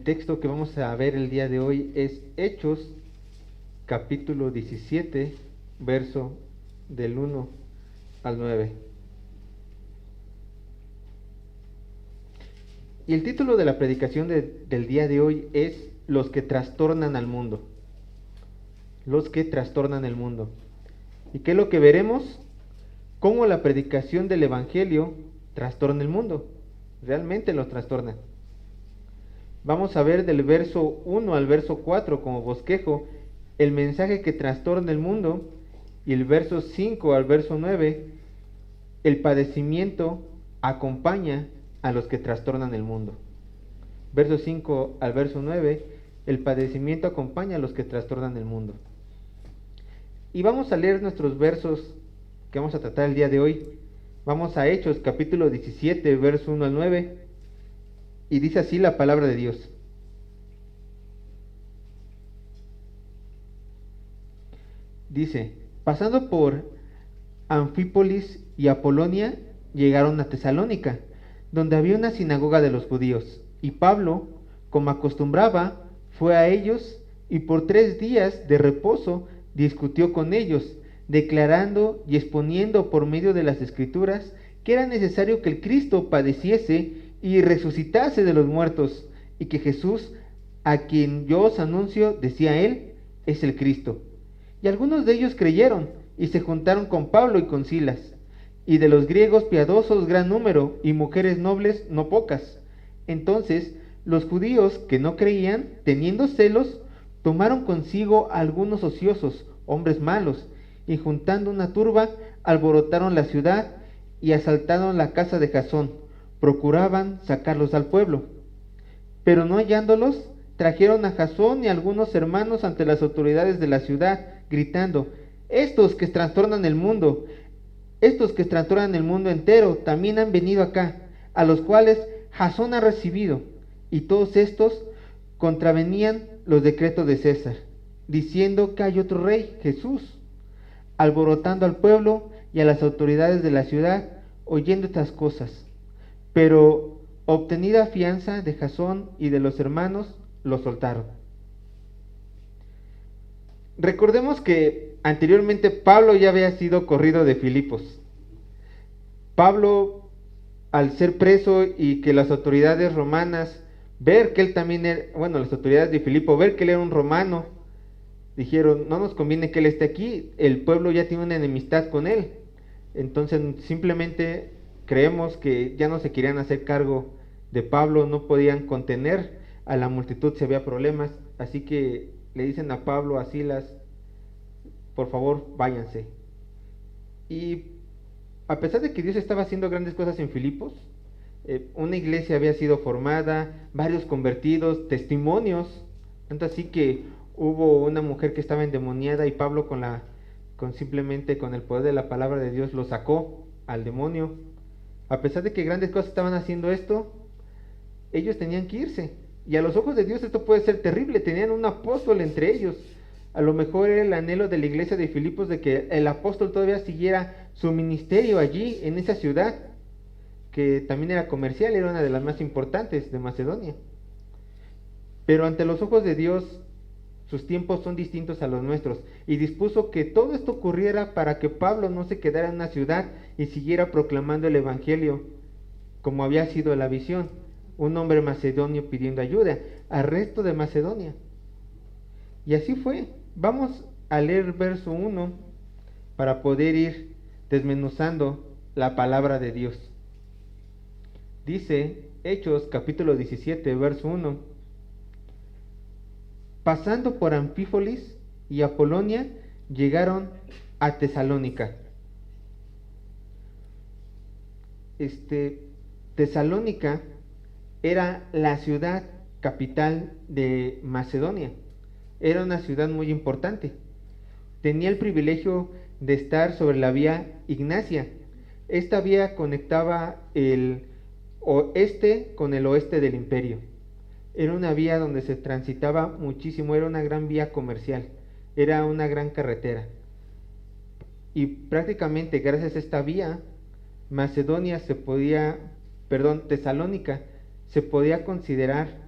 texto que vamos a ver el día de hoy es Hechos, capítulo 17, verso del 1 al 9. Y el título de la predicación del día de hoy es Los que trastornan al mundo. Los que trastornan el mundo. ¿Y qué es lo que veremos? Cómo la predicación del Evangelio trastorna el mundo. Realmente lo trastorna. Vamos a ver del verso 1 al verso 4 como bosquejo el mensaje que trastorna el mundo, y el verso 5 al verso 9 el padecimiento acompaña a los que trastornan el mundo. Verso 5 al verso 9 el padecimiento acompaña a los que trastornan el mundo. Y vamos a leer nuestros versos que vamos a tratar el día de hoy. Vamos a Hechos capítulo 17 verso 1 al 9. Y dice así la palabra de Dios. Dice: pasando por Anfípolis y Apolonia, llegaron a Tesalónica, donde había una sinagoga de los judíos. Y Pablo, como acostumbraba, fue a ellos y por 3 días de reposo discutió con ellos, declarando y exponiendo por medio de las Escrituras que era necesario que el Cristo padeciese y resucitase de los muertos, y que Jesús, a quien yo os anuncio, decía él, es el Cristo. Y algunos de ellos creyeron y se juntaron con Pablo y con Silas, y de los griegos piadosos gran número, y mujeres nobles no pocas. Entonces los judíos que no creían, teniendo celos, tomaron consigo a algunos ociosos, hombres malos, y juntando una turba, alborotaron la ciudad y asaltaron la casa de Jasón. Procuraban sacarlos al pueblo, pero no hallándolos, trajeron a Jasón y a algunos hermanos ante las autoridades de la ciudad, gritando: estos que trastornan el mundo entero, también han venido acá, a los cuales Jasón ha recibido. Y todos estos contravenían los decretos de César, diciendo que hay otro rey, Jesús. Alborotando al pueblo y a las autoridades de la ciudad, oyendo estas cosas. Pero obtenida fianza de Jasón y de los hermanos, lo soltaron. Recordemos que anteriormente Pablo ya había sido corrido de Filipos. Pablo, al ser preso y que las autoridades romanas ver que él también era, las autoridades de Filipo ver que él era un romano, dijeron: no nos conviene que él esté aquí, el pueblo ya tiene una enemistad con él. Entonces simplemente creemos que ya no se querían hacer cargo de Pablo, no podían contener a la multitud si había problemas, así que le dicen a Pablo, a Silas: por favor, váyanse. Y a pesar de que Dios estaba haciendo grandes cosas en Filipos, una iglesia había sido formada, varios convertidos, testimonios, tanto así que hubo una mujer que estaba endemoniada y Pablo simplemente con el poder de la palabra de Dios lo sacó al demonio. A pesar de que grandes cosas estaban haciendo esto, ellos tenían que irse. Y a los ojos de Dios esto puede ser terrible. Tenían un apóstol entre ellos. A lo mejor era el anhelo de la iglesia de Filipos de que el apóstol todavía siguiera su ministerio allí, en esa ciudad, que también era comercial, era una de las más importantes de Macedonia. Pero ante los ojos de Dios, sus tiempos son distintos a los nuestros, y dispuso que todo esto ocurriera para que Pablo no se quedara en una ciudad y siguiera proclamando el evangelio como había sido la visión, un hombre macedonio pidiendo ayuda al resto de Macedonia. Y así fue. Vamos a leer verso 1 para poder ir desmenuzando la palabra de Dios. Dice Hechos capítulo 17 verso 1: pasando por Anfípolis y Apolonia, llegaron a Tesalónica. Tesalónica era la ciudad capital de Macedonia. Era una ciudad muy importante. Tenía el privilegio de estar sobre la vía Ignacia. Esta vía conectaba el oeste con el oeste del imperio. Era una vía donde se transitaba muchísimo, era una gran vía comercial, era una gran carretera. Y prácticamente gracias a esta vía, Tesalónica se podía considerar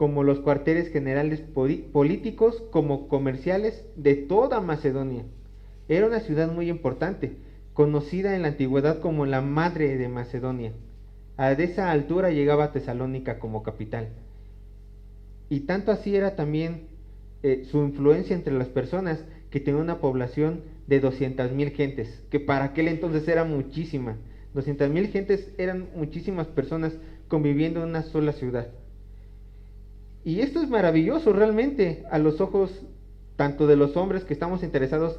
como los cuarteles generales políticos como comerciales de toda Macedonia. Era una ciudad muy importante, conocida en la antigüedad como la madre de Macedonia. A esa altura llegaba Tesalónica como capital. Y tanto así era también su influencia entre las personas, que tenía una población de 200,000 gentes, que para aquel entonces era muchísima. 200,000 gentes eran muchísimas personas conviviendo en una sola ciudad. Y esto es maravilloso realmente a los ojos tanto de los hombres que estamos interesados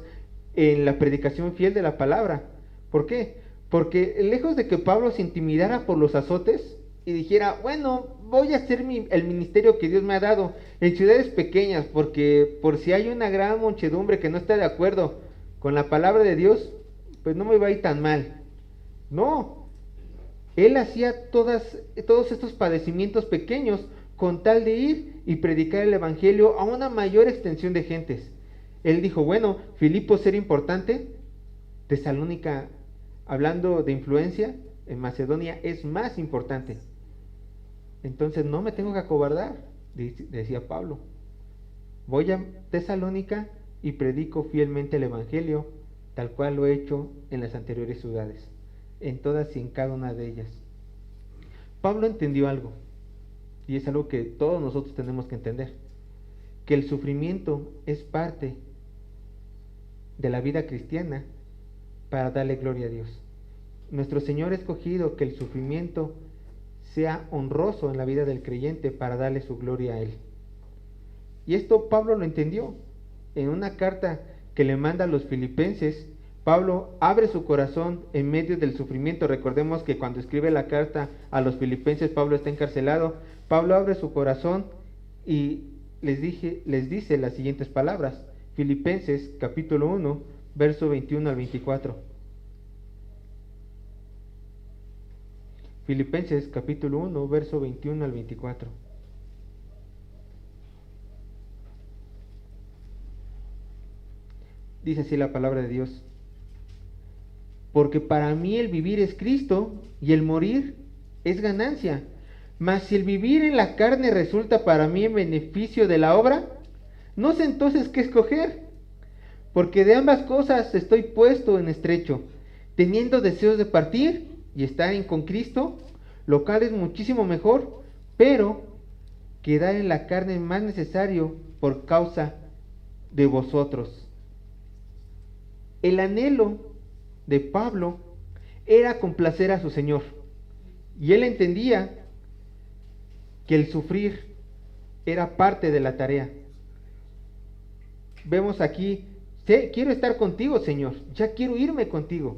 en la predicación fiel de la palabra. ¿Por qué? Porque lejos de que Pablo se intimidara por los azotes y dijera, bueno, voy a hacer el ministerio que Dios me ha dado en ciudades pequeñas, porque por si hay una gran muchedumbre que no está de acuerdo con la palabra de Dios, pues no me va a ir tan mal. No, él hacía todos estos padecimientos pequeños con tal de ir y predicar el evangelio a una mayor extensión de gentes. Él dijo, bueno, Filipos era importante, Tesalónica, hablando de influencia, en Macedonia es más importante. Entonces no me tengo que acobardar, decía Pablo. Voy a Tesalónica y predico fielmente el evangelio, tal cual lo he hecho en las anteriores ciudades, en todas y en cada una de ellas. Pablo entendió algo, y es algo que todos nosotros tenemos que entender, que el sufrimiento es parte de la vida cristiana para darle gloria a Dios. Nuestro Señor ha escogido que el sufrimiento sea honroso en la vida del creyente para darle su gloria a Él. Y esto Pablo lo entendió. En una carta que le manda a los filipenses, Pablo abre su corazón en medio del sufrimiento. Recordemos que cuando escribe la carta a los filipenses, Pablo está encarcelado. Pablo abre su corazón y les dice las siguientes palabras. Filipenses capítulo 1, verso 21 al 24. Filipenses capítulo 1, verso 21 al 24. Dice así la palabra de Dios. Porque para mí el vivir es Cristo y el morir es ganancia. Mas si el vivir en la carne resulta para mí en beneficio de la obra, no sé entonces qué escoger. Porque de ambas cosas estoy puesto en estrecho, teniendo deseos de partir y estar con Cristo, lo cual es muchísimo mejor, pero quedar en la carne es más necesario por causa de vosotros. El anhelo de Pablo era complacer a su Señor, y él entendía que el sufrir era parte de la tarea. Vemos aquí, quiero estar contigo, Señor, ya quiero irme contigo,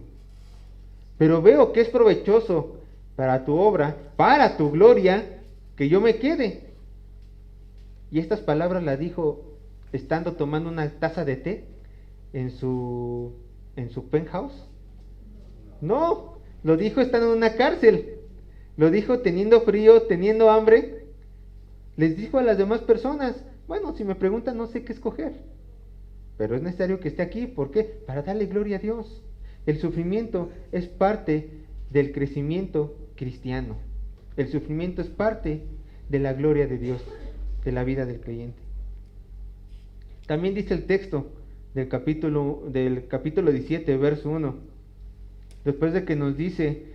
pero veo que es provechoso para tu obra, para tu gloria, que yo me quede. Y estas palabras las dijo estando tomando una taza de té en su penthouse. No, lo dijo estando en una cárcel, lo dijo teniendo frío, teniendo hambre. Les dijo a las demás personas, bueno, si me preguntan no sé qué escoger, pero es necesario que esté aquí. ¿Por qué? Para darle gloria a Dios. El sufrimiento es parte del crecimiento cristiano. El sufrimiento es parte de la gloria de Dios, de la vida del creyente. También dice el texto del capítulo 17, verso 1. Después de que nos dice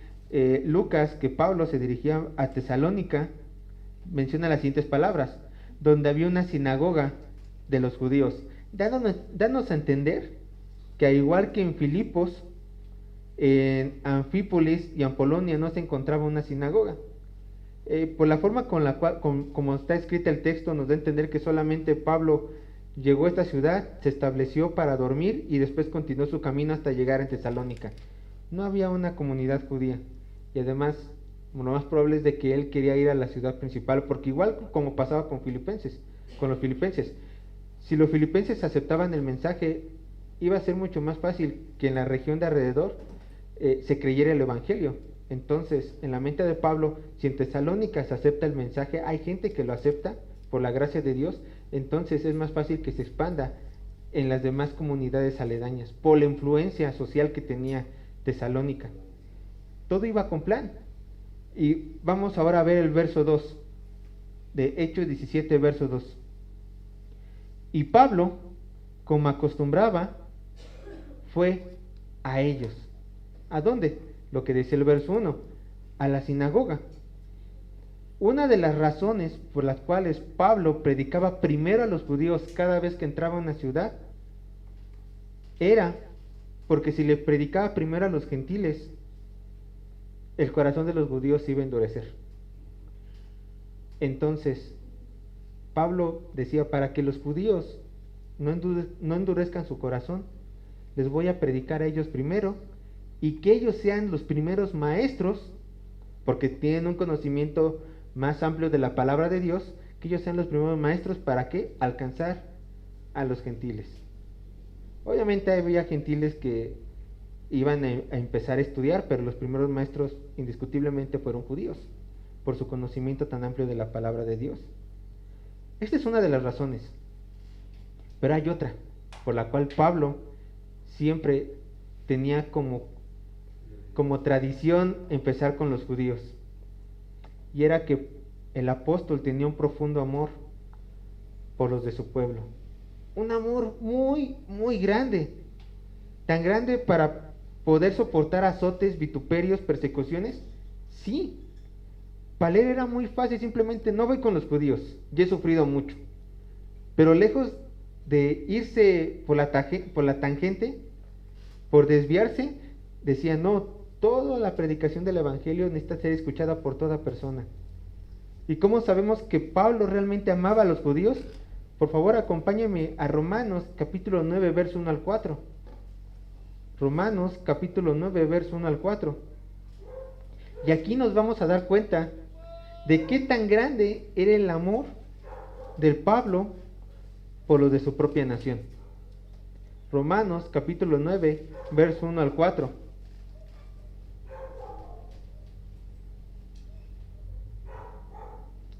Lucas que Pablo se dirigía a Tesalónica, menciona las siguientes palabras: donde había una sinagoga de los judíos. Danos a entender que al igual que en Filipos, en Anfípolis y Apolonia no se encontraba una sinagoga. Por la forma con la cual, como está escrita el texto, nos da a entender que solamente Pablo llegó a esta ciudad, se estableció para dormir y después continuó su camino hasta llegar a Tesalónica. No había una comunidad judía, y además lo más probable es de que él quería ir a la ciudad principal, porque igual como pasaba con los filipenses, si los filipenses aceptaban el mensaje, iba a ser mucho más fácil que en la región de alrededor se creyera el evangelio. Entonces, en la mente de Pablo, si en Tesalónica se acepta el mensaje, hay gente que lo acepta por la gracia de Dios, entonces es más fácil que se expanda en las demás comunidades aledañas, por la influencia social que tenía Tesalónica. Todo iba con plan. Y vamos ahora a ver el verso 2. de Hechos 17, verso 2. Y Pablo, como acostumbraba, fue a ellos. ¿A dónde? Lo que dice el verso 1, a la sinagoga. Una de las razones por las cuales Pablo predicaba primero a los judíos cada vez que entraba a una ciudad era porque si le predicaba primero a los gentiles, el corazón de los judíos se iba a endurecer. Entonces, Pablo decía, para que los judíos no endurezcan su corazón, les voy a predicar a ellos primero, y que ellos sean los primeros maestros, porque tienen un conocimiento más amplio de la palabra de Dios, que ellos sean los primeros maestros, ¿para qué? Alcanzar a los gentiles. Obviamente había gentiles que iban a empezar a estudiar, pero los primeros maestros indiscutiblemente fueron judíos, por su conocimiento tan amplio de la palabra de Dios. Esta es una de las razones, pero hay otra, por la cual Pablo siempre tenía como tradición empezar con los judíos, y era que el apóstol tenía un profundo amor por los de su pueblo, un amor muy, muy grande, tan grande para poder soportar azotes, vituperios, persecuciones. Sí, para él era muy fácil, simplemente no voy con los judíos, ya he sufrido mucho, pero lejos de irse por la tangente, por desviarse, decía, no, toda la predicación del evangelio necesita ser escuchada por toda persona. ¿Y cómo sabemos que Pablo realmente amaba a los judíos? Por favor, acompáñame a Romanos capítulo 9, verso 1 al 4. Romanos capítulo 9, verso 1 al 4. Y aquí nos vamos a dar cuenta de qué tan grande era el amor del Pablo por los de su propia nación. Romanos capítulo 9, verso 1 al 4.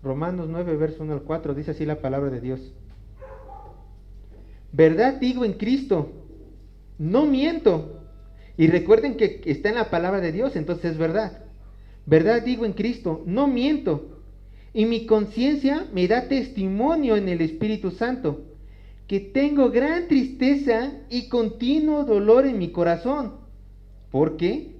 Romanos 9, verso 1 al 4, dice así la palabra de Dios. Verdad digo en Cristo, no miento. Y recuerden que está en la palabra de Dios, entonces es verdad. Verdad digo en Cristo, no miento. Y mi conciencia me da testimonio en el Espíritu Santo, que tengo gran tristeza y continuo dolor en mi corazón. ¿Por qué?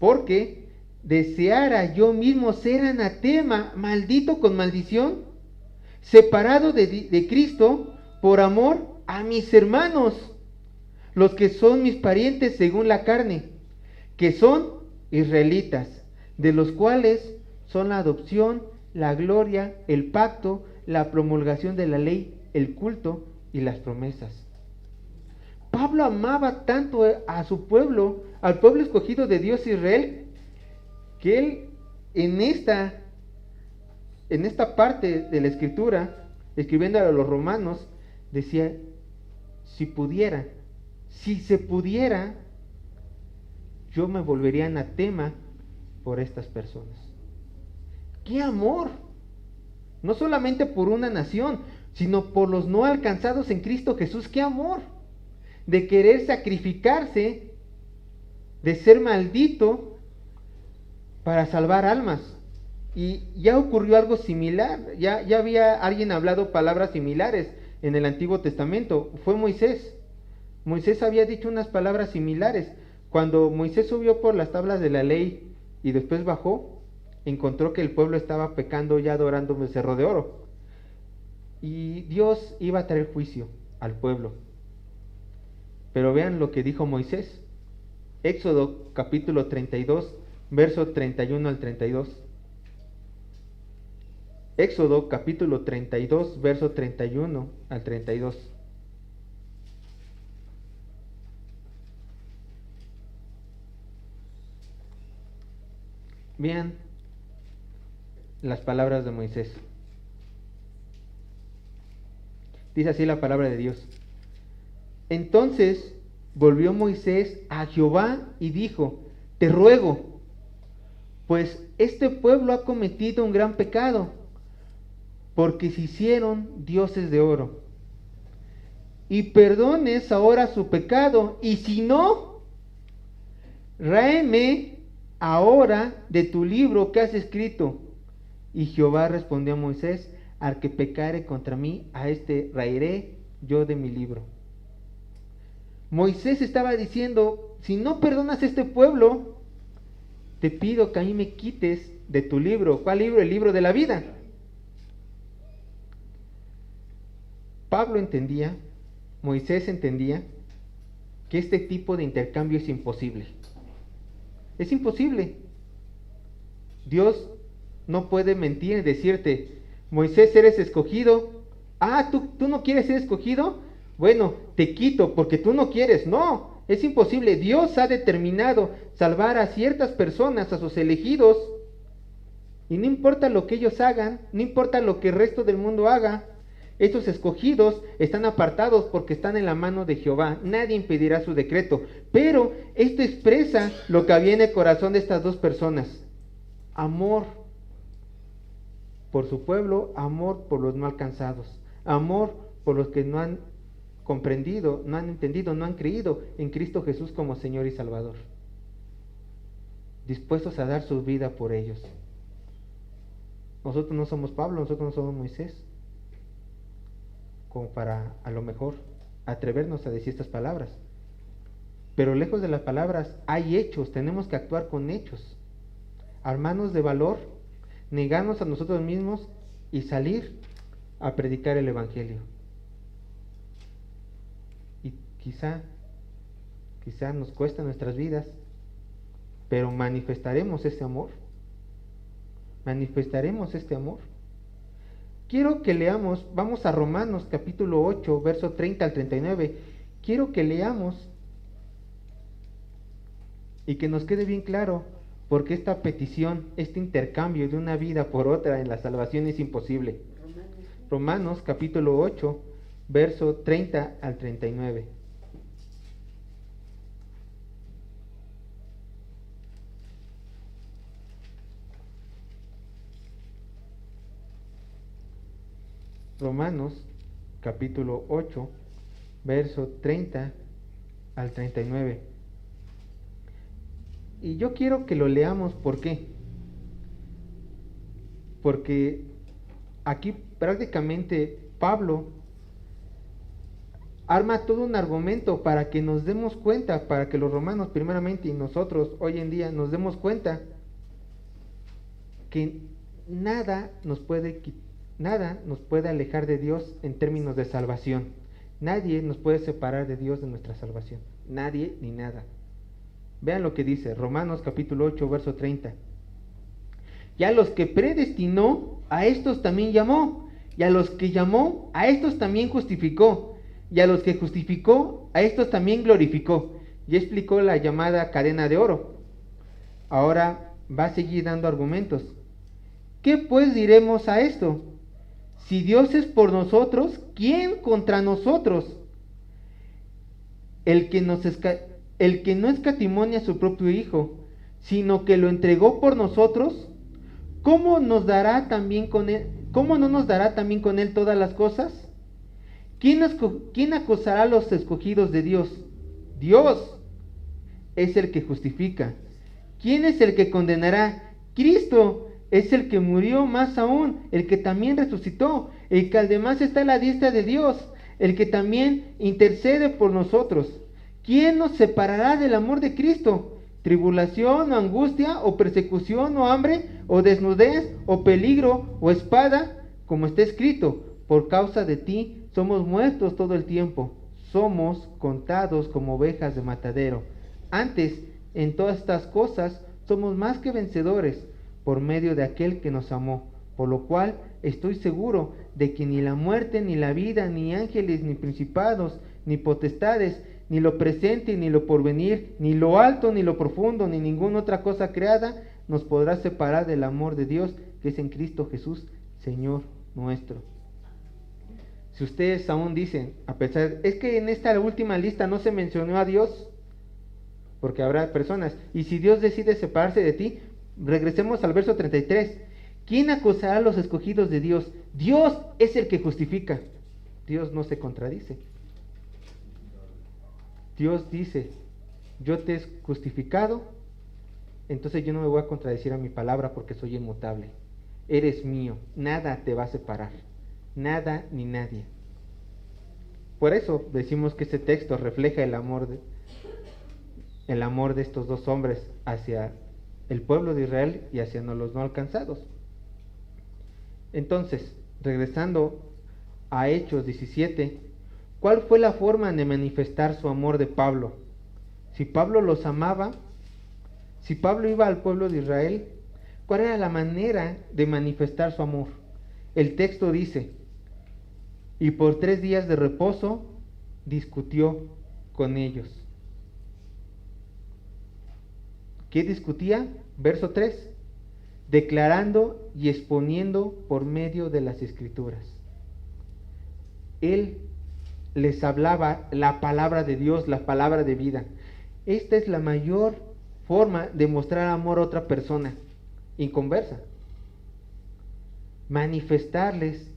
Porque deseara yo mismo ser anatema, maldito con maldición, separado de Cristo por amor a mis hermanos, los que son mis parientes según la carne, que son israelitas, de los cuales son la adopción, la gloria, el pacto, la promulgación de la ley, el culto y las promesas. Pablo amaba tanto a su pueblo, al pueblo escogido de Dios Israel, que él en esta parte de la escritura, escribiendo a los romanos, decía, si se pudiera, yo me volvería anatema por estas personas. ¡Qué amor! No solamente por una nación, sino por los no alcanzados en Cristo Jesús. ¡Qué amor! De querer sacrificarse, de ser maldito para salvar almas. Y ya ocurrió algo similar, ya había alguien hablado palabras similares en el Antiguo Testamento, fue Moisés. Moisés había dicho unas palabras similares. Cuando Moisés subió por las tablas de la ley y después bajó, encontró que el pueblo estaba pecando, ya adorando un becerro de oro, y Dios iba a traer juicio al pueblo. Pero vean lo que dijo Moisés, Éxodo capítulo 32, verso 31 al 32. Éxodo capítulo 32, verso 31 al 32. Vean las palabras de Moisés. Dice así la palabra de Dios. Entonces volvió Moisés a Jehová y dijo, te ruego, pues este pueblo ha cometido un gran pecado, porque se hicieron dioses de oro. Y perdones ahora su pecado, y si no, ráeme ahora de tu libro que has escrito. Y Jehová respondió a Moisés: al que pecare contra mí, a este raeré yo de mi libro. Moisés estaba diciendo: si no perdonas a este pueblo, te pido que a mí me quites de tu libro. ¿Cuál libro? El libro de la vida. Pablo entendía, Moisés entendía que este tipo de intercambio es imposible. Es imposible. Dios no puede mentir y decirte: Moisés, eres escogido. Ah, ¿tú no quieres ser escogido? Bueno, te quito porque tú no quieres. No, es imposible. Dios ha determinado salvar a ciertas personas, a sus elegidos. Y no importa lo que ellos hagan, no importa lo que el resto del mundo haga, estos escogidos están apartados porque están en la mano de Jehová. Nadie impedirá su decreto. Pero esto expresa lo que había en el corazón de estas dos personas: amor por su pueblo, amor por los no alcanzados, amor por los que no han comprendido, no han entendido, no han creído en Cristo Jesús como Señor y Salvador, dispuestos a dar su vida por ellos. Nosotros no somos Pablo, nosotros no somos Moisés, como para a lo mejor atrevernos a decir estas palabras. Pero lejos de las palabras hay hechos, tenemos que actuar con hechos, armarnos de valor, negarnos a nosotros mismos y salir a predicar el Evangelio. Y quizá nos cuesta nuestras vidas, pero manifestaremos ese amor. Manifestaremos este amor. Quiero que leamos, vamos a Romanos capítulo 8, verso 30 al 39. Quiero que leamos y que nos quede bien claro, porque esta petición, este intercambio de una vida por otra en la salvación es imposible. Romanos capítulo 8, verso 30 al 39. Romanos capítulo 8, verso 30 al 39. Y yo quiero que lo leamos, ¿por qué? Porque aquí prácticamente Pablo arma todo un argumento para que nos demos cuenta, para que los romanos primeramente y nosotros hoy en día nos demos cuenta que nada nos puede alejar de Dios en términos de salvación. Nadie nos puede separar de Dios de nuestra salvación. Nadie ni nada. Vean lo que dice Romanos capítulo 8, verso 30. Y a los que predestinó, a estos también llamó. Y a los que llamó, a estos también justificó. Y a los que justificó, a estos también glorificó. Ya explicó la llamada cadena de oro. Ahora va a seguir dando argumentos. ¿Qué pues diremos a esto? Si Dios es por nosotros, ¿quién contra nosotros? El que no escatimonia a su propio Hijo, sino que lo entregó por nosotros, ¿cómo no nos dará también con él todas las cosas? ¿Quién acusará a los escogidos de Dios? Dios es el que justifica. ¿Quién es el que condenará? Cristo es el que murió, más aún, el que también resucitó, el que además está a la diestra de Dios, el que también intercede por nosotros. ¿Quién nos separará del amor de Cristo? ¿Tribulación o angustia o persecución o hambre o desnudez o peligro o espada? Como está escrito: por causa de ti somos muertos todo el tiempo, somos contados como ovejas de matadero. Antes, en todas estas cosas, somos más que vencedores por medio de aquel que nos amó, por lo cual estoy seguro de que ni la muerte, ni la vida, ni ángeles, ni principados, ni potestades, ni lo presente, ni lo porvenir, ni lo alto, ni lo profundo, ni ninguna otra cosa creada nos podrá separar del amor de Dios que es en Cristo Jesús, Señor nuestro. Si ustedes aún dicen, a pesar, es que en esta última lista no se mencionó a Dios, porque habrá personas, y si Dios decide separarse de ti, regresemos al verso 33. ¿Quién acusará a los escogidos de Dios? Dios es el que justifica. Dios no se contradice. Dios dice: yo te he justificado, entonces yo no me voy a contradecir a mi palabra porque soy inmutable. eres mío, nada te va a separar, nada ni nadie. Por eso decimos que este texto refleja el amor de estos dos hombres hacia el pueblo de Israel y hacia los no alcanzados. Entonces, regresando a Hechos 17, ¿cuál fue la forma de manifestar su amor de Pablo? Si Pablo los amaba, si Pablo iba al pueblo de Israel, ¿cuál era la manera de manifestar su amor? El texto dice, y por 3 días de reposo discutió con ellos. ¿Qué discutía? Verso 3, declarando y exponiendo por medio de las Escrituras. Él les hablaba la palabra de Dios, la palabra de vida. Esta es la mayor forma de mostrar amor a otra persona inconversa. Manifestarles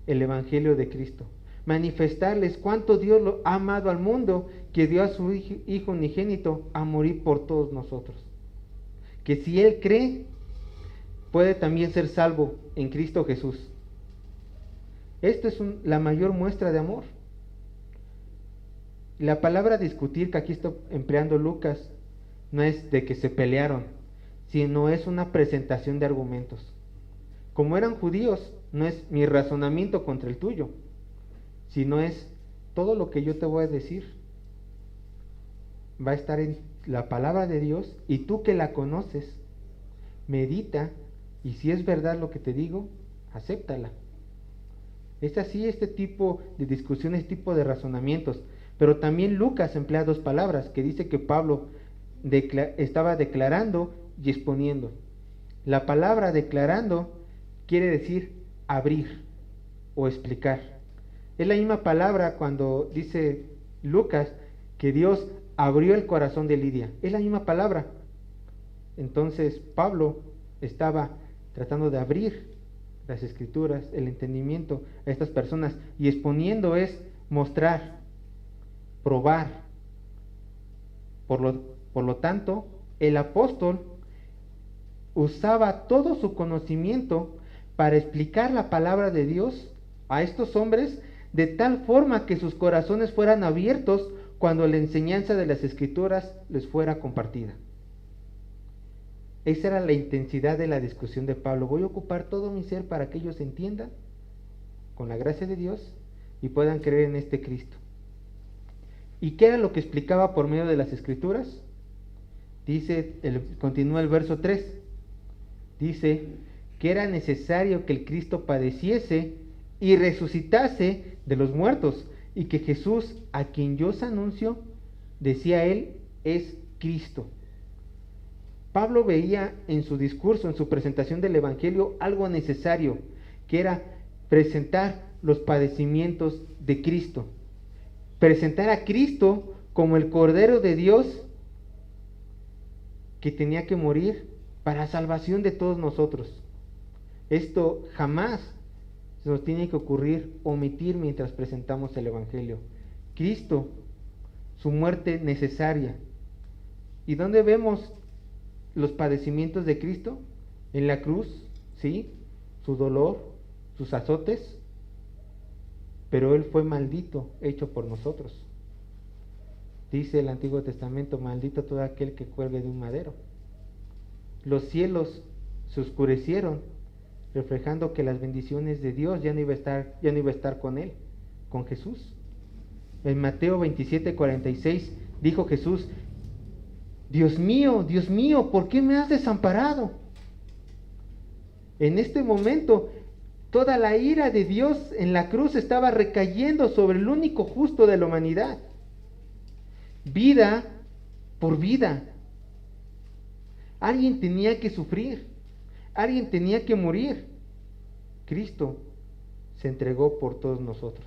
el Evangelio de Cristo. Manifestarles cuánto Dios lo ha amado al mundo, que dio a su Hijo unigénito a morir por todos nosotros. Que si Él cree, puede también ser salvo en Cristo Jesús. Esto es la mayor muestra de amor. La palabra discutir que aquí está empleando Lucas no es de que se pelearon, sino es una presentación de argumentos. Como eran judíos, no es mi razonamiento contra el tuyo, sino es todo lo que yo te voy a decir va a estar en la palabra de Dios, y tú que la conoces, medita, y si es verdad lo que te digo, acéptala. Es así este tipo de discusiones, este tipo de razonamientos. Pero también Lucas emplea 2 palabras, que dice que Pablo estaba declarando y exponiendo. La palabra declarando quiere decir abrir o explicar. Es la misma palabra cuando dice Lucas que Dios abrió el corazón de Lidia. Es la misma palabra. Entonces Pablo estaba tratando de abrir las Escrituras, el entendimiento a estas personas, y exponiendo es mostrar, probar. Por lo tanto, el apóstol usaba todo su conocimiento para explicar la palabra de Dios a estos hombres de tal forma que sus corazones fueran abiertos cuando la enseñanza de las Escrituras les fuera compartida. Esa era la intensidad de la discusión de Pablo. Voy a ocupar todo mi ser para que ellos entiendan, con la gracia de Dios, y puedan creer en este Cristo. ¿Y qué era lo que explicaba por medio de las Escrituras? Continúa el verso 3. Dice que era necesario que el Cristo padeciese y resucitase de los muertos, y que Jesús, a quien yo os anuncio, decía él, es Cristo. Pablo veía en su discurso, en su presentación del Evangelio, algo necesario, que era presentar los padecimientos de Cristo. Presentar a Cristo como el Cordero de Dios que tenía que morir para salvación de todos nosotros. Esto jamás se nos tiene que ocurrir omitir mientras presentamos el Evangelio. Cristo, su muerte necesaria. ¿Y dónde vemos los padecimientos de Cristo? En la cruz, ¿sí? Su dolor, sus azotes. Pero Él fue maldito, hecho por nosotros. Dice el Antiguo Testamento, maldito todo aquel que cuelgue de un madero. Los cielos se oscurecieron, reflejando que las bendiciones de Dios ya no iba a estar con Él, con Jesús. En Mateo 27:46 dijo Jesús, Dios mío, ¿por qué me has desamparado? En este momento, toda la ira de Dios en la cruz estaba recayendo sobre el único justo de la humanidad. Vida por vida. Alguien tenía que sufrir, alguien tenía que morir. Cristo se entregó por todos nosotros.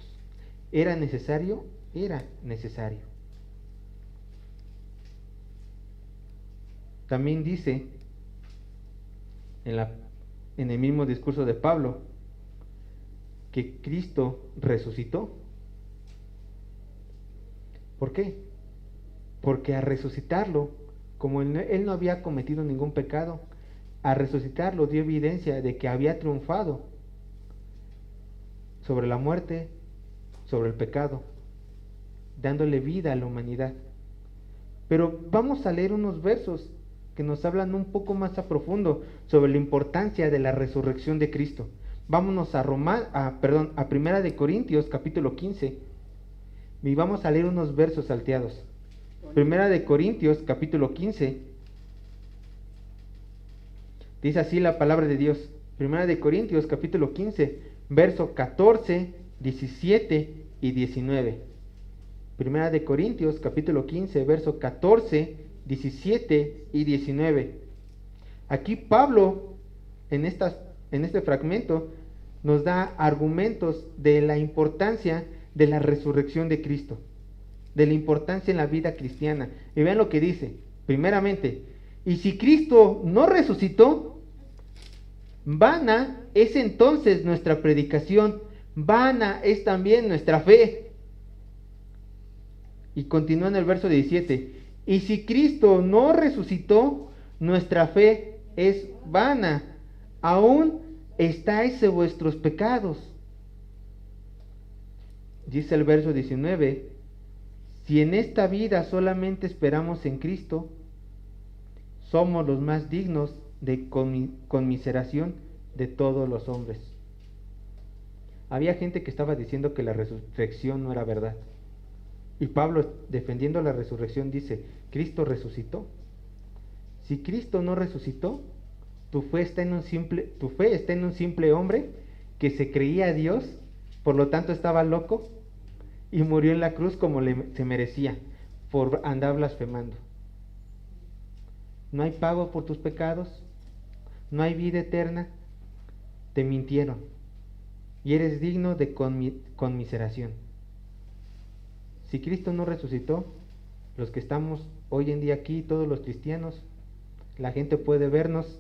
¿Era necesario? Era necesario. También dice en el mismo discurso de Pablo que Cristo resucitó. ¿Por qué? Porque al resucitarlo, como él no había cometido ningún pecado, al resucitarlo dio evidencia de que había triunfado sobre la muerte, sobre el pecado, dándole vida a la humanidad. Pero vamos a leer unos versos que nos hablan un poco más a profundo sobre la importancia de la resurrección de Cristo. Vámonos a Primera de Corintios, capítulo 15, y vamos a leer unos versos salteados. Primera de Corintios, capítulo 15, dice así la palabra de Dios. Primera de Corintios, capítulo 15, verso 14, 17 y 19. Primera de Corintios, capítulo 15, verso 14, 17 y 19. Aquí Pablo, en este fragmento, nos da argumentos de la importancia de la resurrección de Cristo, de la importancia en la vida cristiana. Y vean lo que dice, primeramente, y si Cristo no resucitó, vana es entonces nuestra predicación, vana es también nuestra fe. Y continúa en el verso 17, y si Cristo no resucitó, nuestra fe es vana, aún estáis en vuestros pecados. Dice el verso 19, si en esta vida solamente esperamos en Cristo, somos los más dignos de conmiseración de todos los hombres. Había gente que estaba diciendo que la resurrección no era verdad. Y Pablo, defendiendo la resurrección, dice, Cristo resucitó. Si Cristo no resucitó, tu fe está en un simple hombre que se creía Dios, por lo tanto estaba loco, y murió en la cruz como se merecía, por andar blasfemando. No hay pago por tus pecados, no hay vida eterna, te mintieron, y eres digno de conmiseración. Si Cristo no resucitó, los que estamos hoy en día aquí, todos los cristianos, la gente puede vernos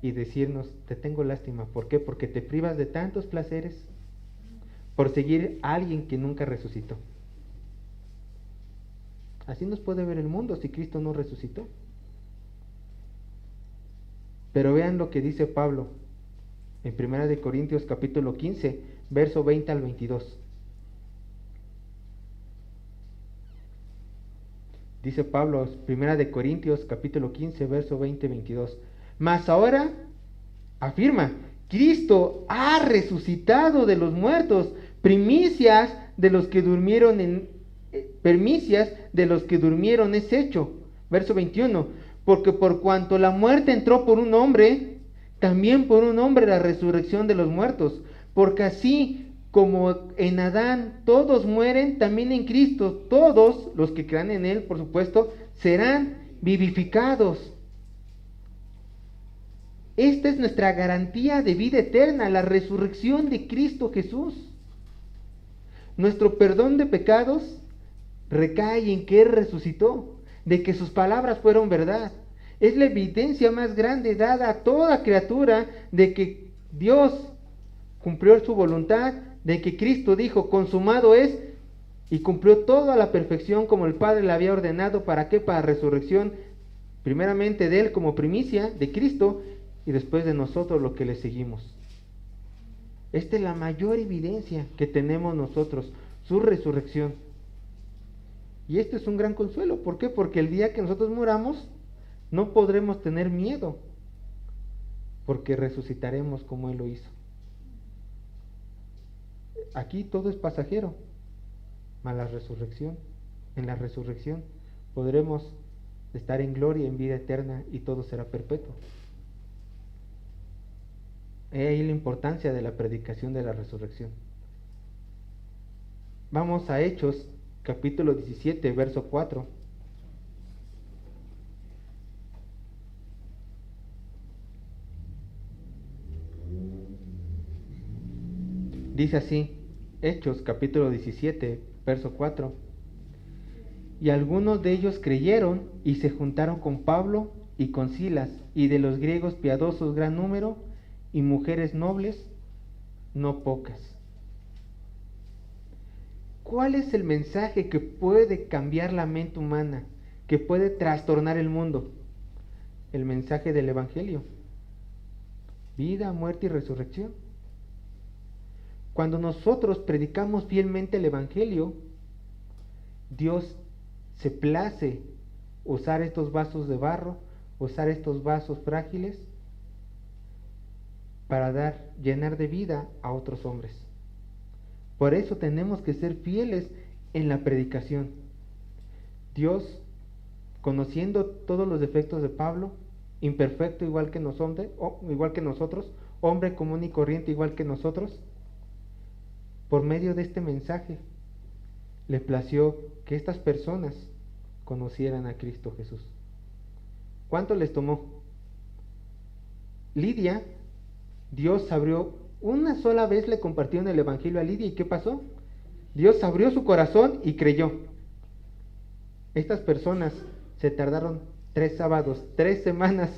y decirnos, te tengo lástima. ¿Por qué? Porque te privas de tantos placeres por seguir a alguien que nunca resucitó. Así nos puede ver el mundo si Cristo no resucitó. Pero vean lo que dice Pablo en 1 Corintios capítulo 15, verso 20 al 22. Dice Pablo, 1 Corintios capítulo 15, verso 20-22. Mas ahora, afirma, Cristo ha resucitado de los muertos, primicias de los que durmieron es hecho. Verso 21, porque por cuanto la muerte entró por un hombre, también por un hombre la resurrección de los muertos, porque así como en Adán todos mueren, también en Cristo todos los que crean en Él, por supuesto, serán vivificados. Esta es nuestra garantía de vida eterna, la resurrección de Cristo Jesús. Nuestro perdón de pecados recae en que Él resucitó, de que sus palabras fueron verdad. Es la evidencia más grande dada a toda criatura de que Dios cumplió su voluntad, de que Cristo dijo, consumado es, y cumplió todo a la perfección como el Padre le había ordenado. ¿Para qué? Para resurrección, primeramente de Él como primicia, de Cristo, y después de nosotros los que le seguimos. Esta es la mayor evidencia que tenemos nosotros, su resurrección. Y esto es un gran consuelo. ¿Por qué? Porque el día que nosotros muramos, no podremos tener miedo, porque resucitaremos como Él lo hizo. Aquí todo es pasajero, mas en la resurrección podremos estar en gloria, en vida eterna, y todo será perpetuo. He ahí la importancia de la predicación de la resurrección. Vamos a Hechos, capítulo 17, verso 4. Dice así, Hechos capítulo 17, verso 4. Y algunos de ellos creyeron y se juntaron con Pablo y con Silas, y de los griegos piadosos gran número, y mujeres nobles no pocas. ¿Cuál es el mensaje que puede cambiar la mente humana, que puede trastornar el mundo? el mensaje del Evangelio: vida, muerte y resurrección. Cuando nosotros predicamos fielmente el Evangelio, Dios se place usar estos vasos de barro, usar estos vasos frágiles para llenar de vida a otros hombres. Por eso tenemos que ser fieles en la predicación. Dios, conociendo todos los defectos de Pablo, imperfecto igual que nosotros, hombre común y corriente igual que nosotros, por medio de este mensaje le plació que estas personas conocieran a Cristo Jesús. ¿Cuánto les tomó? Lidia, Dios abrió, una sola vez le compartieron el Evangelio a Lidia, ¿y qué pasó? Dios abrió su corazón y creyó. Estas personas se tardaron 3 sábados, 3 semanas,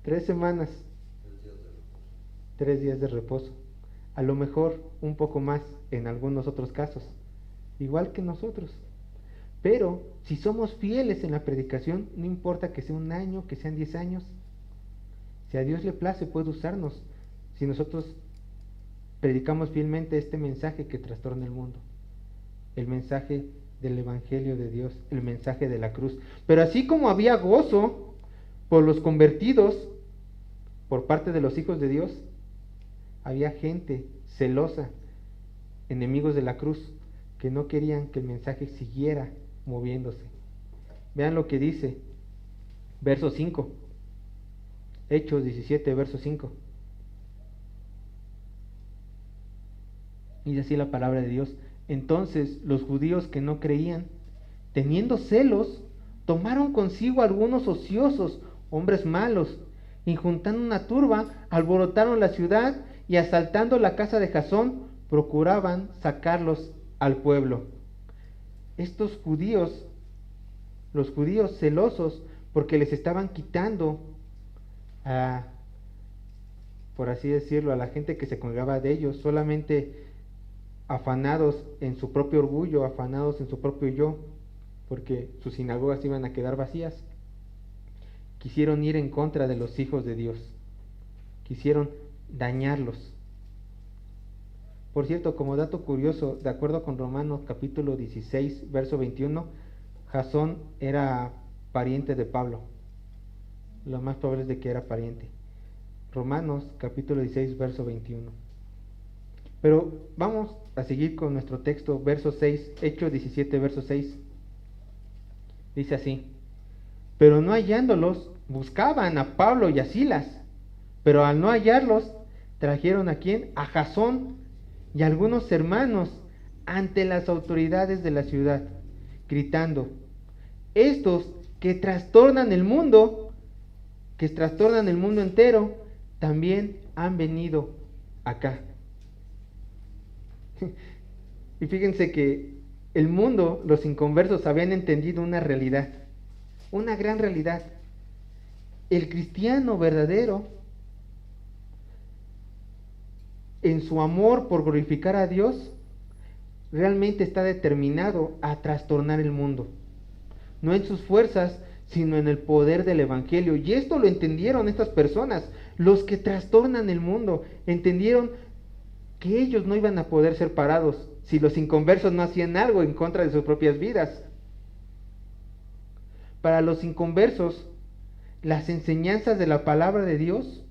3 días de reposo. A lo mejor un poco más en algunos otros casos, igual que nosotros. Pero si somos fieles en la predicación, no importa que sea 1 año, que sean 10 años, si a Dios le place puede usarnos, si nosotros predicamos fielmente este mensaje que trastorna el mundo, el mensaje del Evangelio de Dios, el mensaje de la cruz. Pero así como había gozo por los convertidos por parte de los hijos de Dios, había gente celosa, enemigos de la cruz, que no querían que el mensaje siguiera moviéndose. Vean lo que dice verso 5, Hechos 17, verso 5. Dice así la palabra de Dios: entonces los judíos que no creían, teniendo celos, tomaron consigo algunos ociosos, hombres malos, y juntando una turba, alborotaron la ciudad, y asaltando la casa de Jasón, procuraban sacarlos al pueblo. Estos judíos, los judíos celosos, porque les estaban quitando por así decirlo, a la gente que se congregaba de ellos, solamente afanados en su propio orgullo, afanados en su propio yo, porque sus sinagogas iban a quedar vacías, quisieron ir en contra de los hijos de Dios, quisieron dañarlos. Por cierto, como dato curioso, de acuerdo con Romanos capítulo 16, verso 21, Jasón era pariente de Pablo. Lo más probable es de que era pariente. Romanos capítulo 16, verso 21. Pero vamos a seguir con nuestro texto, verso 6, Hechos 17, verso 6. Dice así: pero no hallándolos, buscaban a Pablo y a Silas, pero al no hallarlos, trajeron ¿a quién? A Jasón y a algunos hermanos ante las autoridades de la ciudad, gritando: estos que trastornan el mundo entero, también han venido acá. Y fíjense que el mundo, los inconversos, habían entendido una realidad, una gran realidad. El cristiano verdadero, en su amor por glorificar a Dios, realmente está determinado a trastornar el mundo, no en sus fuerzas, sino en el poder del Evangelio. Y esto lo entendieron estas personas, los que trastornan el mundo, entendieron que ellos no iban a poder ser parados si los inconversos no hacían algo en contra de sus propias vidas. Para los inconversos, las enseñanzas de la palabra de Dios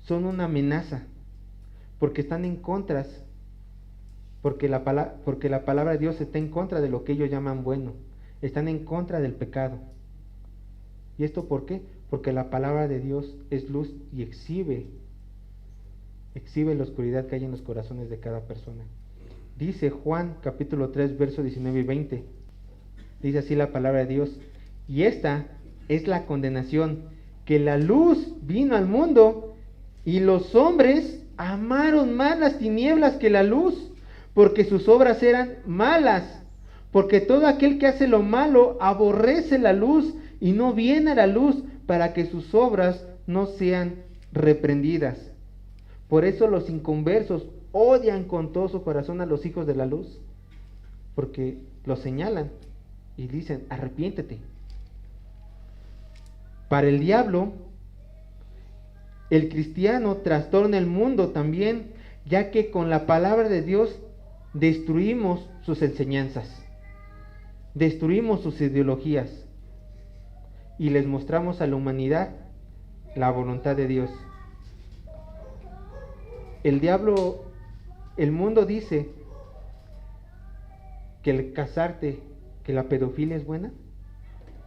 son una amenaza, porque están en contra, porque la palabra de Dios está en contra de lo que ellos llaman bueno, están en contra del pecado. ¿Y esto por qué? Porque la palabra de Dios es luz y exhibe la oscuridad que hay en los corazones de cada persona. Dice Juan capítulo 3, versos 19 y 20. Dice así la palabra de Dios: y esta es la condenación, que la luz vino al mundo, y los hombres amaron más las tinieblas que la luz, porque sus obras eran malas. Porque todo aquel que hace lo malo aborrece la luz y no viene a la luz, para que sus obras no sean reprendidas. Por eso los inconversos odian con todo su corazón a los hijos de la luz, porque los señalan y dicen: arrepiéntete. Para el diablo, el cristiano trastorna el mundo también, ya que con la palabra de Dios destruimos sus enseñanzas, destruimos sus ideologías y les mostramos a la humanidad la voluntad de Dios. El diablo, el mundo dice que el casarte, que la pedofilia es buena.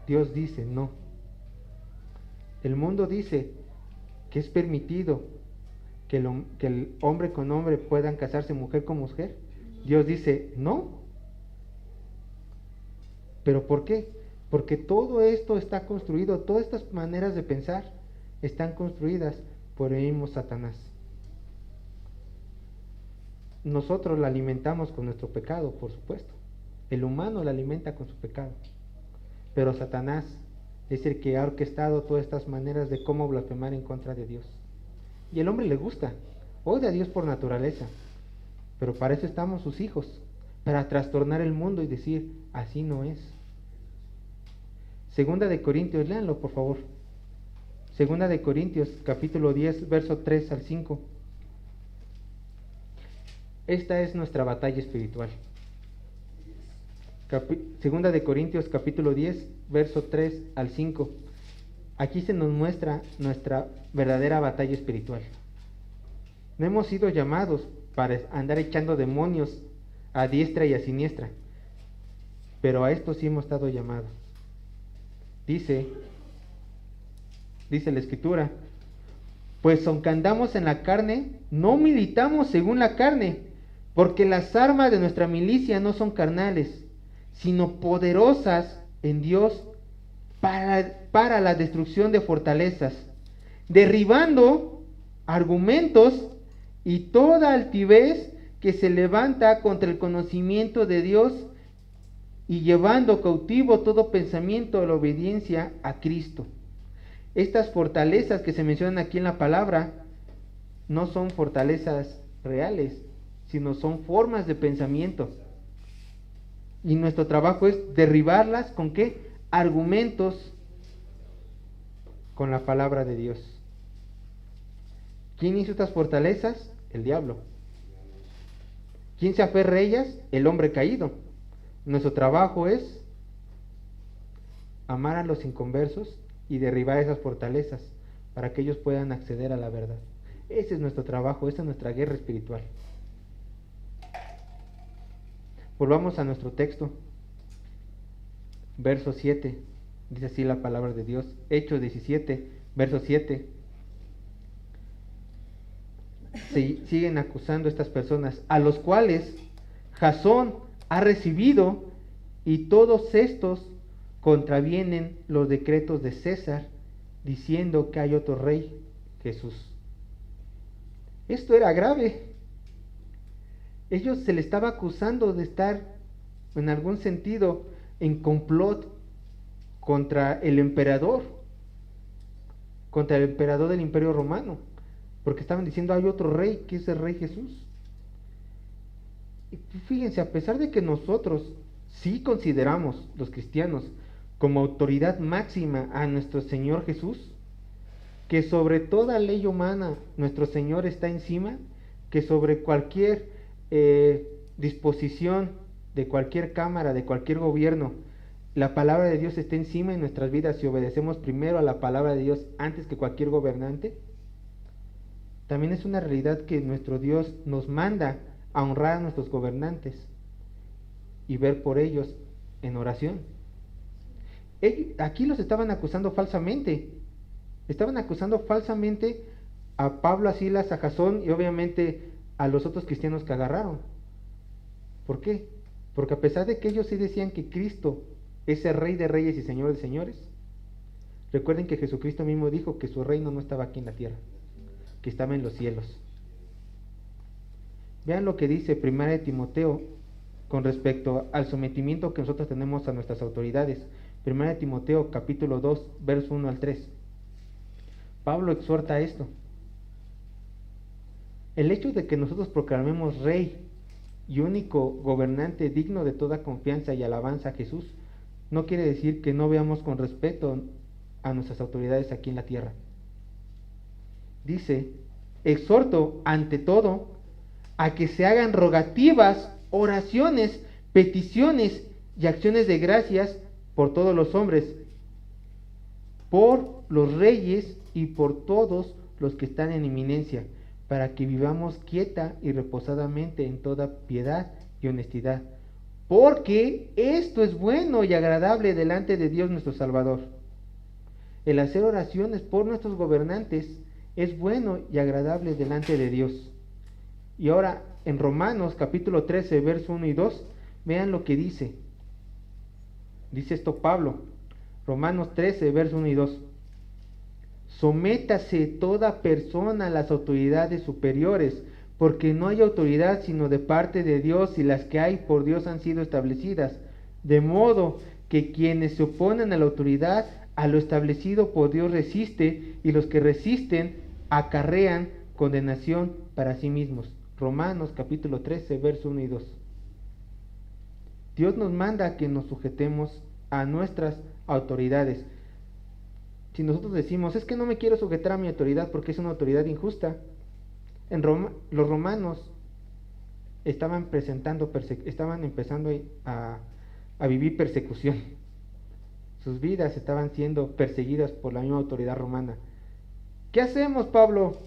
Dios dice no. El mundo dice que es permitido que el hombre con hombre puedan casarse, mujer con mujer. Dios dice no. ¿Pero por qué? Porque todo esto está construido, todas estas maneras de pensar están construidas por el mismo Satanás. Nosotros la alimentamos con nuestro pecado, por supuesto. El humano la alimenta con su pecado. Pero Satanás es el que ha orquestado todas estas maneras de cómo blasfemar en contra de Dios. Y el hombre le gusta, odia a Dios por naturaleza. Pero para eso estamos sus hijos, para trastornar el mundo y decir, así no es. Segunda de Corintios, léanlo por favor. Segunda de Corintios, capítulo 10, verso 3 al 5. Esta es nuestra batalla espiritual. Segunda de Corintios, capítulo 10, verso 3 al 5. Aquí se nos muestra nuestra verdadera batalla espiritual. No hemos sido llamados para andar echando demonios a diestra y a siniestra, pero a esto sí hemos estado llamados. Dice la Escritura, pues aunque andamos en la carne, no militamos según la carne, porque las armas de nuestra milicia no son carnales, sino poderosas en Dios para la destrucción de fortalezas, derribando argumentos y toda altivez que se levanta contra el conocimiento de Dios y llevando cautivo todo pensamiento a la obediencia a Cristo. Estas fortalezas que se mencionan aquí en la palabra no son fortalezas reales, sino son formas de pensamiento. Y nuestro trabajo es derribarlas ¿con qué? Argumentos con la palabra de Dios. ¿Quién hizo estas fortalezas? El diablo. ¿Quién se aferra a ellas? El hombre caído. Nuestro trabajo es amar a los inconversos y derribar esas fortalezas para que ellos puedan acceder a la verdad. Ese es nuestro trabajo, esa es nuestra guerra espiritual. Volvamos a nuestro texto. Verso 7. Dice así la palabra de Dios. Hechos 17, verso 7. Siguen acusando a estas personas, a los cuales Jasón ha recibido, y todos estos contravienen los decretos de César, diciendo que hay otro rey, Jesús. Esto era grave. Ellos se le estaba acusando de estar, en algún sentido, en complot contra el emperador del Imperio Romano, porque estaban diciendo hay otro rey, que es el rey Jesús. Y fíjense, a pesar de que nosotros sí consideramos, los cristianos, como autoridad máxima a nuestro Señor Jesús, que sobre toda ley humana nuestro Señor está encima, que sobre cualquier disposición de cualquier cámara, de cualquier gobierno, la palabra de Dios está encima en nuestras vidas si obedecemos primero a la palabra de Dios antes que cualquier gobernante. También es una realidad que nuestro Dios nos manda a honrar a nuestros gobernantes y ver por ellos en oración. Aquí los estaban acusando falsamente. Estaban acusando falsamente a Pablo, a Silas, a Jasón y obviamente a los otros cristianos que agarraron. ¿Por qué? Porque a pesar de que ellos sí decían que Cristo es el Rey de Reyes y Señor de Señores, recuerden que Jesucristo mismo dijo que su reino no estaba aquí en la tierra, que estaba en los cielos. Vean lo que dice 1 Timoteo con respecto al sometimiento que nosotros tenemos a nuestras autoridades. 1 Timoteo capítulo 2, verso 1 al 3. Pablo exhorta a esto. El hecho de que nosotros proclamemos Rey y único gobernante digno de toda confianza y alabanza a Jesús, no quiere decir que no veamos con respeto a nuestras autoridades aquí en la tierra. Dice, exhorto ante todo a que se hagan rogativas, oraciones, peticiones y acciones de gracias por todos los hombres, por los reyes y por todos los que están en eminencia, para que vivamos quieta y reposadamente en toda piedad y honestidad, porque esto es bueno y agradable delante de Dios nuestro Salvador. El hacer oraciones por nuestros gobernantes es bueno y agradable delante de Dios. Y ahora en Romanos capítulo 13, verso 1 y 2, vean lo que dice. Dice esto Pablo, Romanos 13, verso 1 y 2. Sométase toda persona a las autoridades superiores, porque no hay autoridad sino de parte de Dios, y las que hay por Dios han sido establecidas. De modo que quienes se oponen a la autoridad, a lo establecido por Dios resiste, y los que resisten acarrean condenación para sí mismos. Romanos capítulo 13, verso 1 y 2. Dios nos manda que nos sujetemos a nuestras autoridades. Si nosotros decimos, es que no me quiero sujetar a mi autoridad porque es una autoridad injusta, los romanos estaban empezando a vivir persecución. Sus vidas estaban siendo perseguidas por la misma autoridad romana. ¿Qué hacemos, Pablo?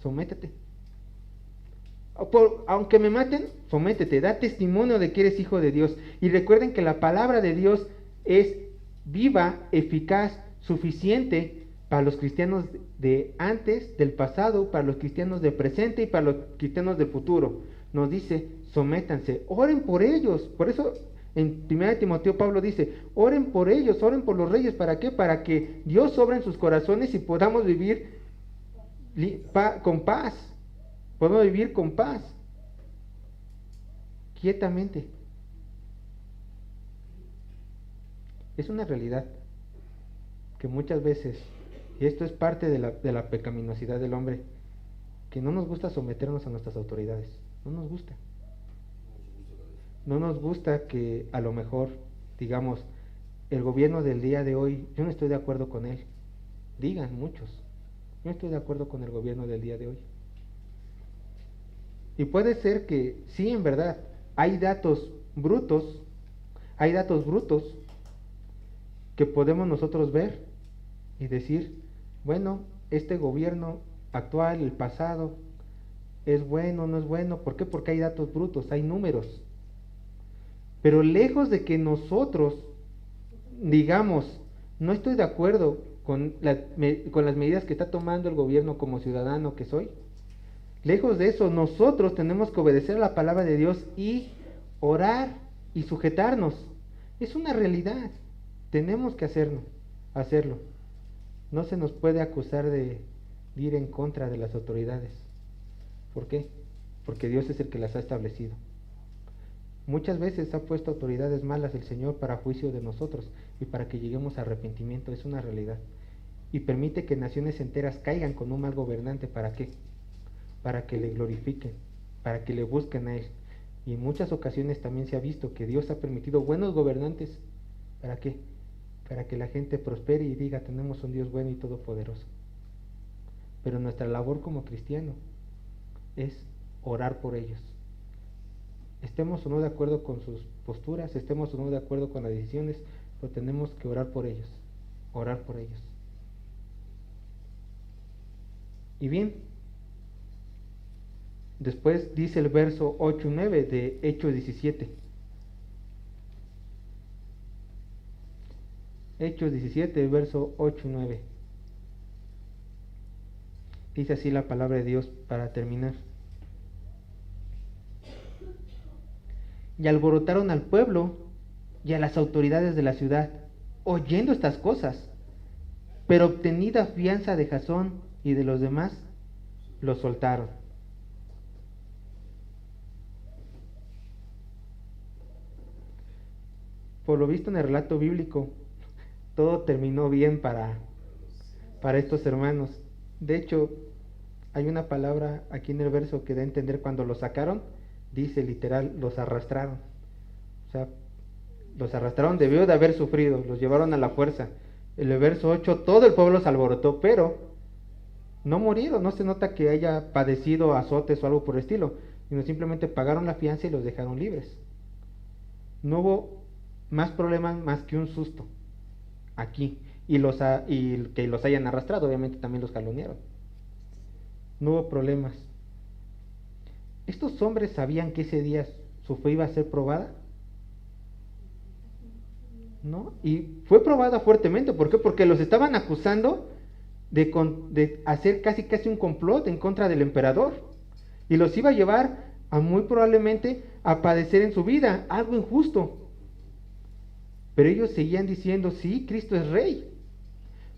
Sométete. Aunque me maten, sométete, da testimonio de que eres hijo de Dios. Y recuerden que la palabra de Dios es viva, eficaz, suficiente para los cristianos de antes, del pasado, para los cristianos del presente y para los cristianos del futuro. Nos dice, sométanse, oren por ellos. Por eso en 1 Timoteo Pablo dice, oren por ellos, oren por los reyes. ¿Para qué? Para que Dios obra en sus corazones y podamos vivir con paz. Podemos vivir con paz, quietamente. Es una realidad que muchas veces, y esto es parte de la pecaminosidad del hombre, que no nos gusta someternos a nuestras autoridades. No nos gusta. No nos gusta que a lo mejor, digamos, el gobierno del día de hoy, yo no estoy de acuerdo con él. Digan muchos, no estoy de acuerdo con el gobierno del día de hoy. Y puede ser que sí, en verdad, hay datos brutos que podemos nosotros ver y decir, bueno, este gobierno actual, el pasado, es bueno, no es bueno. ¿Por qué? Porque hay datos brutos, hay números. Pero lejos de que nosotros digamos, no estoy de acuerdo con las medidas que está tomando el gobierno como ciudadano que soy, lejos de eso, nosotros tenemos que obedecer a la palabra de Dios y orar y sujetarnos. Es una realidad. Tenemos que hacerlo. No se nos puede acusar de ir en contra de las autoridades. ¿Por qué? Porque Dios es el que las ha establecido. Muchas veces ha puesto autoridades malas el Señor para juicio de nosotros y para que lleguemos a arrepentimiento. Es una realidad. Y permite que naciones enteras caigan con un mal gobernante. ¿Para qué? Para que le glorifiquen, para que le busquen a Él. Y en muchas ocasiones también se ha visto que Dios ha permitido buenos gobernantes. ¿Para qué? Para que la gente prospere y diga, tenemos un Dios bueno y todopoderoso. Pero nuestra labor como cristiano es orar por ellos. Estemos o no de acuerdo con sus posturas, estemos o no de acuerdo con las decisiones, pero tenemos que orar por ellos. Orar por ellos. Y bien, después dice el verso 8 y 9 de Hechos 17. Hechos 17, verso 8 y 9. Dice así la palabra de Dios para terminar. Y alborotaron al pueblo y a las autoridades de la ciudad, oyendo estas cosas. Pero obtenida fianza de Jasón y de los demás, los soltaron. Por lo visto en el relato bíblico, todo terminó bien para estos hermanos. De hecho, hay una palabra aquí en el verso que da a entender cuando los sacaron, dice literal, los arrastraron. O sea, los arrastraron, debió de haber sufrido, los llevaron a la fuerza, El verso 8, todo el pueblo se alborotó, pero no murieron, no se nota que haya padecido azotes o algo por el estilo, sino simplemente pagaron la fianza y los dejaron libres. No hubo más problemas más que un susto aquí, y que los hayan arrastrado, obviamente también los jalonearon. No hubo problemas. ¿Estos hombres sabían que ese día su fe iba a ser probada? ¿No? Y fue probada fuertemente. ¿Por qué? Porque los estaban acusando de hacer casi un complot en contra del emperador. Y los iba a llevar a muy probablemente a padecer en su vida algo injusto. Pero ellos seguían diciendo, sí, Cristo es rey.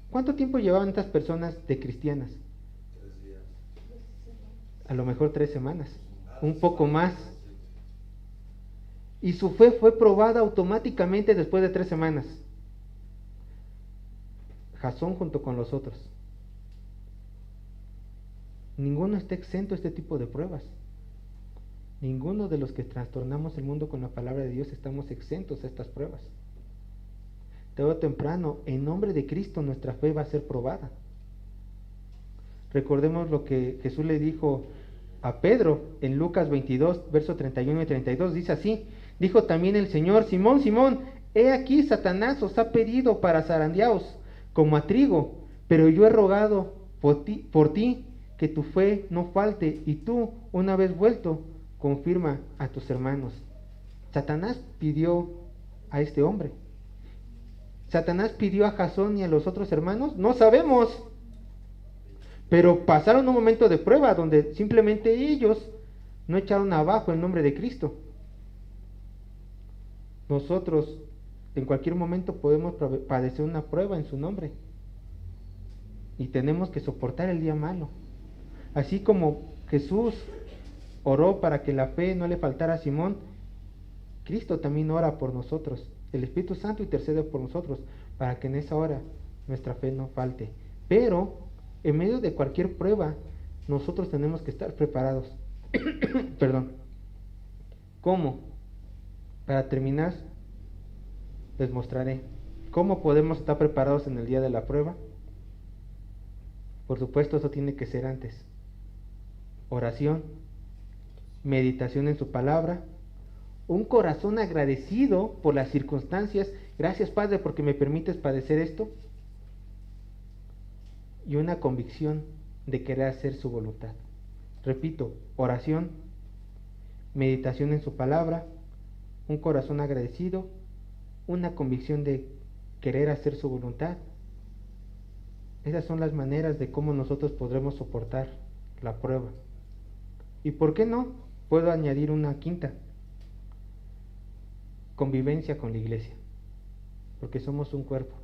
¿Cuánto tiempo llevaban estas personas de cristianas? 3 días. A lo mejor 3 semanas, un poco más. Y su fe fue probada automáticamente después de 3 semanas. Jasón junto con los otros. Ninguno está exento a este tipo de pruebas. Ninguno de los que trastornamos el mundo con la palabra de Dios estamos exentos a estas pruebas. Tarde o temprano, en nombre de Cristo, nuestra fe va a ser probada. Recordemos lo que Jesús le dijo a Pedro en Lucas 22, versos 31 y 32. Dice así: dijo también el Señor: Simón, Simón, he aquí Satanás os ha pedido para zarandearos como a trigo, pero yo he rogado por ti que tu fe no falte, y tú, una vez vuelto, confirma a tus hermanos. Satanás pidió a este hombre. ¿Satanás pidió a Jasón y a los otros hermanos? No sabemos. Pero pasaron un momento de prueba donde simplemente ellos no echaron abajo el nombre de Cristo. Nosotros en cualquier momento podemos padecer una prueba en su nombre. Y tenemos que soportar el día malo. Así como Jesús oró para que la fe no le faltara a Simón, Cristo también ora por nosotros. El Espíritu Santo intercede por nosotros para que en esa hora nuestra fe no falte. Pero en medio de cualquier prueba, nosotros tenemos que estar preparados. Perdón. ¿Cómo? Para terminar, les mostraré cómo podemos estar preparados en el día de la prueba. Por supuesto, eso tiene que ser antes. Oración, meditación en su palabra, un corazón agradecido por las circunstancias. Gracias, Padre, porque me permites padecer esto. Y una convicción de querer hacer su voluntad. Repito, oración, meditación en su palabra, un corazón agradecido, una convicción de querer hacer su voluntad. Esas son las maneras de cómo nosotros podremos soportar la prueba. ¿Y por qué no? Puedo añadir una quinta: convivencia con la iglesia, porque somos un cuerpo.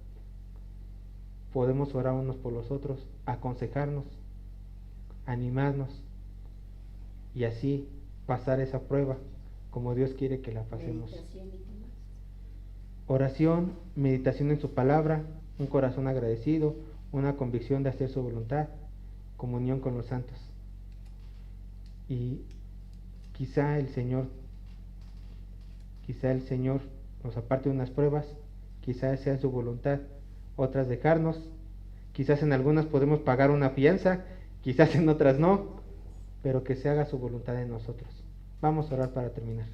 Podemos orar unos por los otros, aconsejarnos, animarnos y así pasar esa prueba como Dios quiere que la pasemos. Oración, meditación en su palabra, un corazón agradecido, una convicción de hacer su voluntad, comunión con los santos. Y quizá el Señor nos aparte de unas pruebas, quizás sea su voluntad, otras dejarnos, quizás en algunas podemos pagar una fianza, quizás en otras no, pero que se haga su voluntad en nosotros. Vamos a orar para terminar.